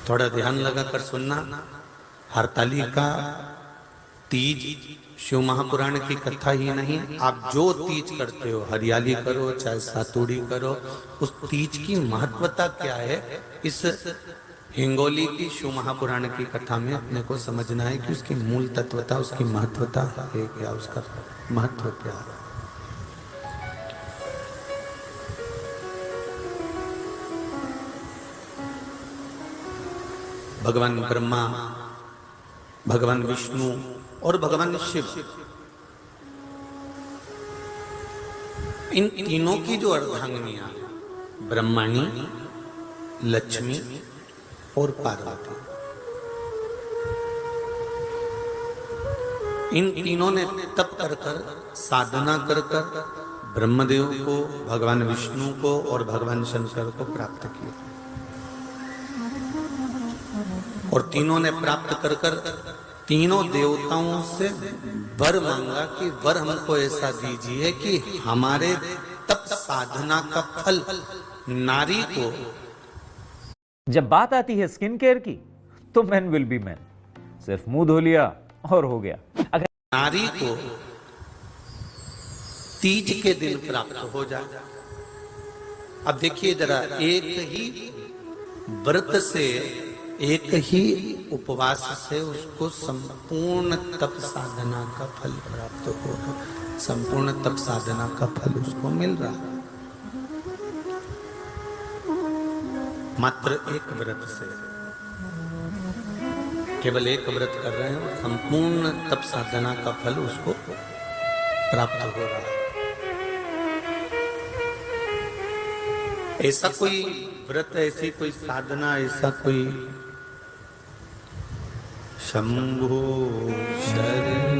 थोड़ा ध्यान लगा कर सुनना। हरतालिका तीज शिव महापुराण की कथा ही नहीं, आप जो तीज करते हो, हरियाली करो चाहे सातुड़ी करो, उस तीज की महत्वता क्या है, इस हिंगोली की शिव महापुराण की कथा में अपने को समझना है कि उसकी मूल तत्वता, उसकी महत्वता है क्या, उसका महत्व क्या है। भगवान ब्रह्मा, भगवान विष्णु और भगवान शिव, इन तीनों की जो अर्धांगिनियां, ब्रह्मणी, लक्ष्मी और पार्वती, इन तीनों ने तप कर कर, साधना कर कर ब्रह्मदेव को, भगवान विष्णु को और भगवान शंकर को प्राप्त किया। और तीनों ने प्राप्त कर कर तीनों देवताओं से वर मांगा कि वर हमको ऐसा दीजिए कि हमारे तप साधना का फल नारी को। जब बात आती है स्किन केयर की तो मैन विल बी मैन, सिर्फ मुंह धो लिया और हो गया। अगर नारी को तीज के दिन प्राप्त हो जाए। अब देखिए जरा, एक ही व्रत से, एक ही उपवास से उसको संपूर्ण तप साधना का फल प्राप्त होगा, संपूर्ण तप साधना का फल उसको मिल रहा है मात्र एक व्रत से। केवल एक व्रत कर रहे हैं, संपूर्ण तप साधना का फल उसको प्राप्त हो रहा है। ऐसा कोई व्रत, ऐसी कोई साधना, ऐसा कोई शंभो शरण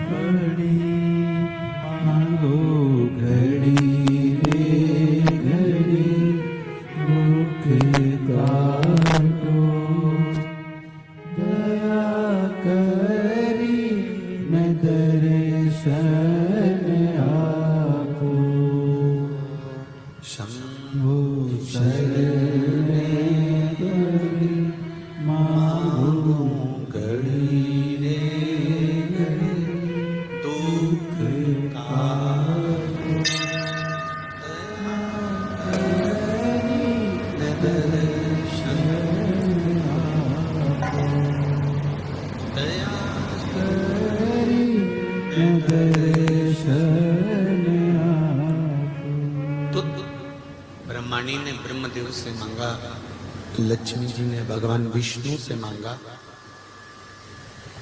बड़ी मांगो घड़ी रे घड़ी, मुख काटो दया करी मैं दर्शन आपो। शंभो शरण बड़ी मांगो घड़ी रे घड़ी, दुख काटो दर्शन आपो। दया करी दर्शन आपो। तो ब्रह्माणी ने ब्रह्मदेव से मांगा, लक्ष्मी जी ने भगवान विष्णु से मांगा,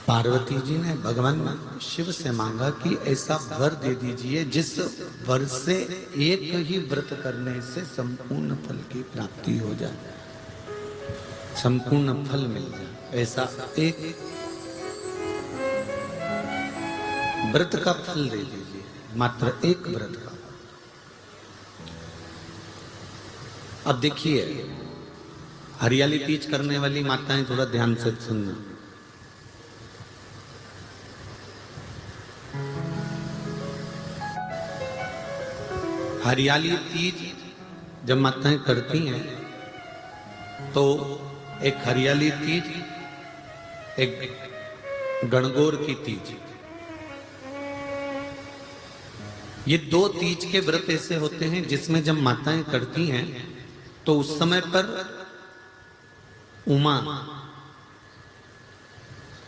पार्वती जी ने भगवान शिव से मांगा कि ऐसा वर दे दीजिए जिस वर से एक ही व्रत करने से संपूर्ण फल की प्राप्ति हो जाए, संपूर्ण फल मिल जाए। ऐसा एक व्रत का फल दे दीजिए, मात्र एक व्रत का। अब देखिए, हरियाली तीज करने वाली माताएं थोड़ा ध्यान से सुनना। हरियाली तीज जब माताएं करती हैं तो एक हरियाली तीज, एक गणगौर की तीज, ये दो तीज के व्रत ऐसे होते हैं जिसमें जब माताएं करती हैं तो उस समय पर उमा,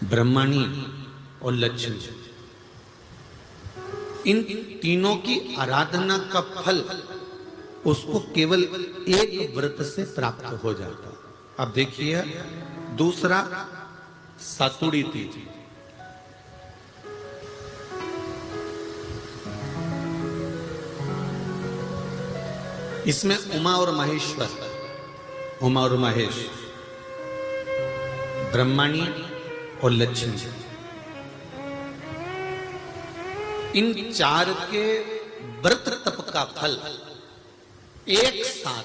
ब्रह्मणी और लक्ष्मी, इन तीनों की आराधना का फल उसको केवल एक व्रत से प्राप्त हो जाता। अब देखिए दूसरा, सातुड़ी तीज। इसमें उमा और महेश्वर, उमा और महेश, ब्रह्मणी और लक्ष्मी, इन चार के व्रत तप का फल एक साथ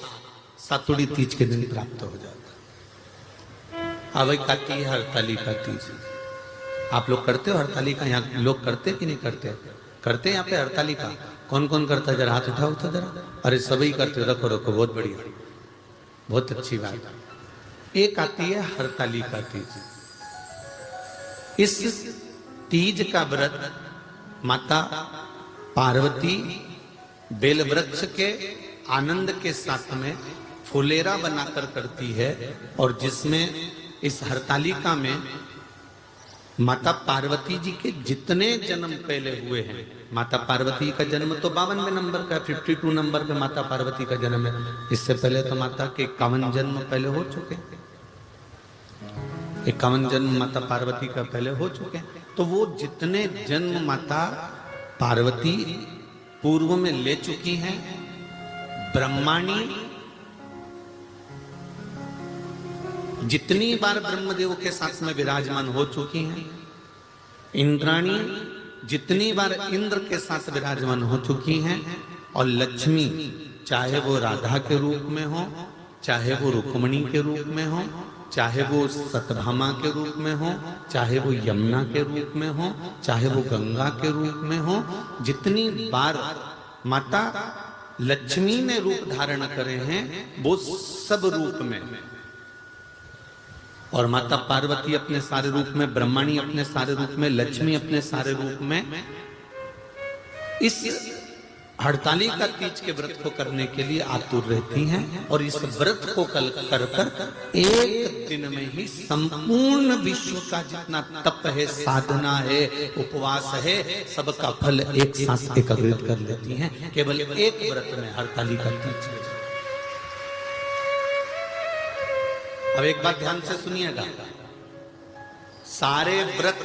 सातुड़ी तीज के दिन प्राप्त हो जाता। अब आती है हरतालिका तीज। आप लोग करते हो हरतालिका? यहाँ लोग करते कि नहीं करते? करते हैं यहाँ पे हरतालिका? कौन कौन करता है? जरा हाथ उठाओ तो जरा। अरे सभी करते हो, रखो रखो, बहुत बढ़िया, बहुत अच्छी बात। एक आती है हरतालिका तीज। इस तीज का व्रत माता पार्वती बेल वृक्ष के आनंद के साथ में फुलेरा बनाकर करती है, और जिसमें इस हरतालिका में माता पार्वती जी के जितने जन्म पहले हुए हैं, माता पार्वती का जन्म तो 52वें नंबर का, 52 नंबर पे माता पार्वती का जन्म है। इससे पहले तो माता के 51 जन्म पहले हो चुके हैं, 51 जन्म माता पार्वती का पहले हो चुके हैं। तो वो जितने जन्म माता पार्वती पूर्व में ले चुकी हैं, ब्रह्माणी जितनी बार ब्रह्मदेव के साथ में विराजमान हो चुकी हैं, इंद्राणी जितनी बार इंद्र के साथ विराजमान हो चुकी हैं, और लक्ष्मी चाहे वो राधा के रूप में हो, चाहे वो रुक्मणी के रूप में हो, चाहे वो सतभामा के रूप में हो, चाहे वो यमुना के रूप में हो, चाहे वो गंगा के रूप में हो, जितनी बार माता लक्ष्मी ने रूप धारण करे हैं वो सब रूप में, और माता पार्वती अपने सारे रूप में, ब्रह्माणी अपने सारे रूप में, लक्ष्मी अपने सारे रूप में इस हड़तालिका तीज के व्रत को करने के लिए आतुर रहती हैं। और इस व्रत को कर एक दिन में ही संपूर्ण विश्व का जितना तप है, साधना है, उपवास है, सबका फल एक साथ एकत्रित कर लेती हैं केवल एक व्रत में, हड़तालिका तीज। अब एक बात ध्यान से सुनिएगा, सारे व्रत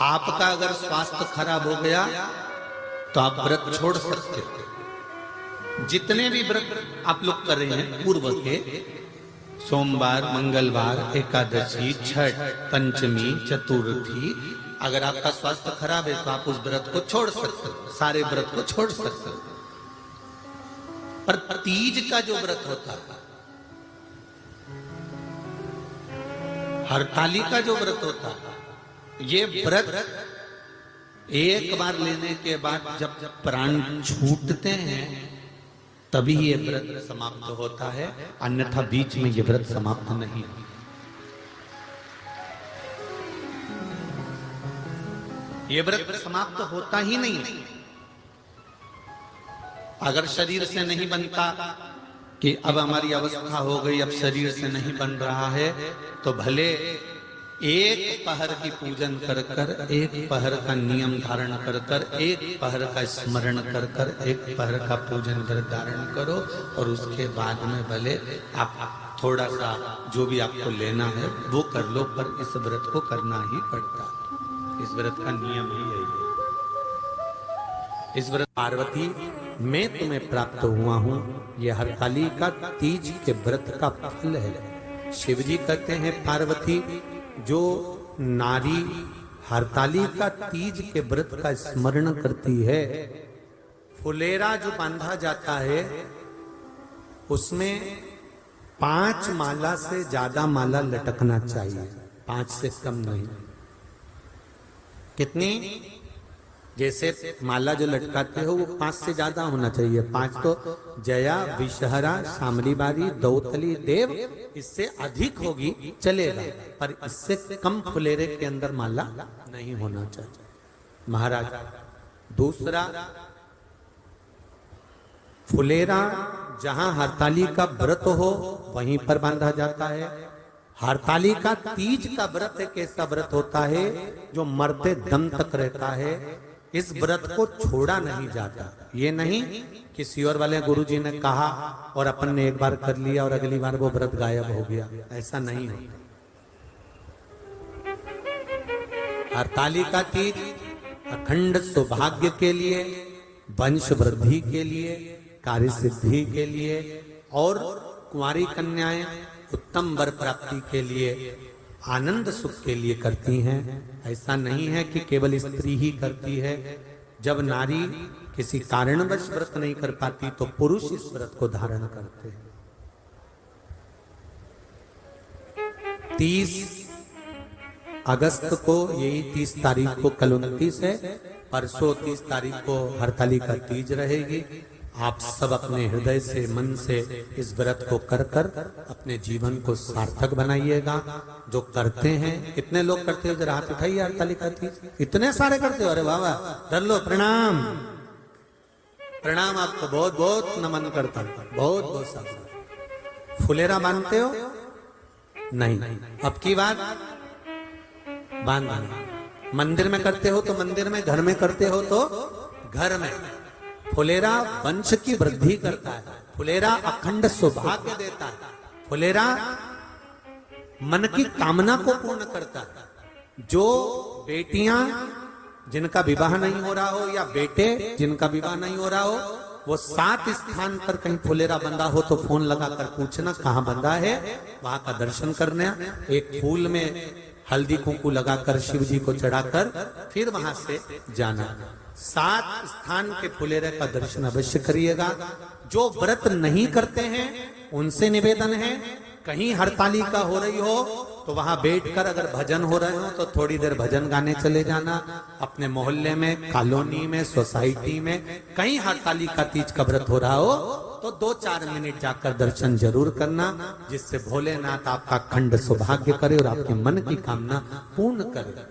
आपका अगर स्वास्थ्य खराब हो गया तो आप व्रत छोड़ सकते हो। जितने भी व्रत आप लोग कर रहे हैं पूर्व के, सोमवार, मंगलवार, एकादशी, छठ, पंचमी, चतुर्थी, अगर आपका स्वास्थ्य खराब है तो आप उस व्रत को छोड़ सकते हो, सारे व्रत को छोड़ सकते हो। पर तीज का जो व्रत होता है, हरतालिका जो व्रत होता है, ये व्रत एक बार लेने के बाद जब प्राण छूटते हैं तभी ये व्रत समाप्त होता है, अन्यथा बीच में ये व्रत समाप्त नहीं। ये व्रत समाप्त होता ही नहीं। अगर शरीर से नहीं बनता कि अब हमारी अवस्था हो गई, अब शरीर से नहीं बन रहा है, तो भले एक पहर की पूजन कर कर, एक पहर का नियम धारण कर कर, एक पहर का स्मरण कर कर, एक पहर का पूजन कर धारण करो, और उसके बाद में भले आप थोड़ा सा जो भी आपको लेना है वो कर लो, पर इस व्रत को करना ही पड़ता है। इस व्रत का नियम ही यही है। इस व्रत पार्वती मैं तुम्हें प्राप्त हुआ हूं, यह हरतालिका तीज के व्रत का फल है। शिव जी कहते हैं पार्वती जो नारी हरतालिका तीज के व्रत का स्मरण करती है, फुलेरा जो बांधा जाता है उसमें 5 माला से ज्यादा माला लटकना चाहिए, 5 से कम नहीं। कितनी? जैसे माला जो लटकाते हो वो 5 से ज्यादा होना चाहिए। 5 तो जया, विषहरा, शामलीबारी, दौतली, देव, इससे अधिक होगी चलेगा, पर इससे कम फुलेरे के अंदर माला नहीं होना चाहिए महाराज। दूसरा, फुलेरा जहां हरतालिका व्रत हो वहीं पर बांधा जाता है। हरतालिका तीज का व्रत एक ऐसा व्रत होता है जो मरते दम तक रहता है। इस व्रत को छोड़ा नहीं जाता। ये नहीं किसी और वाले गुरुजी ने कहा और अपन ने एक बार कर लिया और अगली बार वो व्रत गायब हो गया, ऐसा नहीं होता। हरतालिका तीज अखंड सौभाग्य के लिए, वंश वृद्धि के लिए, कार्य सिद्धि के लिए और कुंवारी कन्याएं उत्तम वर प्राप्ति के लिए, आनंद सुख के लिए करती हैं। ऐसा नहीं है कि केवल स्त्री ही करती है। जब नारी किसी कारणवश व्रत नहीं कर पाती तो पुरुष इस व्रत को धारण करते हैं। 30 अगस्त को, यही 30 तारीख को, कल 29 है, परसों 30 तारीख को हरतालिका तीज रहेगी। आप सब अपने हृदय से, मन से इस व्रत को कर कर अपने जीवन को सार्थक बनाइएगा। जो करते हैं, कितने लोग करते हो, जरा हाथ उठाइए हरतालिका तीज। इतने सारे करते हो, अरे वाह वाह, धर लो, प्रणाम प्रणाम, आपको बहुत बहुत नमन करता हूं, बहुत बहुत सारा। फुलेरा बांधते हो? नहीं, अब की बात बांधना। मंदिर में करते हो तो मंदिर में, घर में करते हो तो घर में। फुलेरा वंश की वृद्धि करता है, फुलेरा अखंड सौभाग्य देता है, फुलेरा मन की कामना को पूर्ण करता है। जो बेटियां जिनका विवाह नहीं हो रहा हो या बेटे जिनका विवाह नहीं हो रहा हो, वो 7 स्थान पर कहीं फुलेरा बंधा हो तो फोन लगाकर पूछना कहाँ बंधा है, वहां का दर्शन करने। एक फूल में हल्दी कुंकू लगाकर शिव जी को चढ़ाकर फिर वहां से जाना। 7 स्थान के फुलेरे का दर्शन अवश्य करिएगा। जो व्रत नहीं करते हैं उनसे निवेदन है, कहीं हरतालिका हो रही हो तो वहां बैठकर अगर भजन हो रहे हो तो थोड़ी देर भजन गाने चले जाना। अपने मोहल्ले में, कॉलोनी में, सोसाइटी में कहीं हरतालिका तीज का व्रत हो रहा हो तो 2-4 मिनट जाकर दर्शन जरूर करना, जिससे भोलेनाथ आपका अखंड सौभाग्य करे और आपके मन की कामना पूर्ण करे।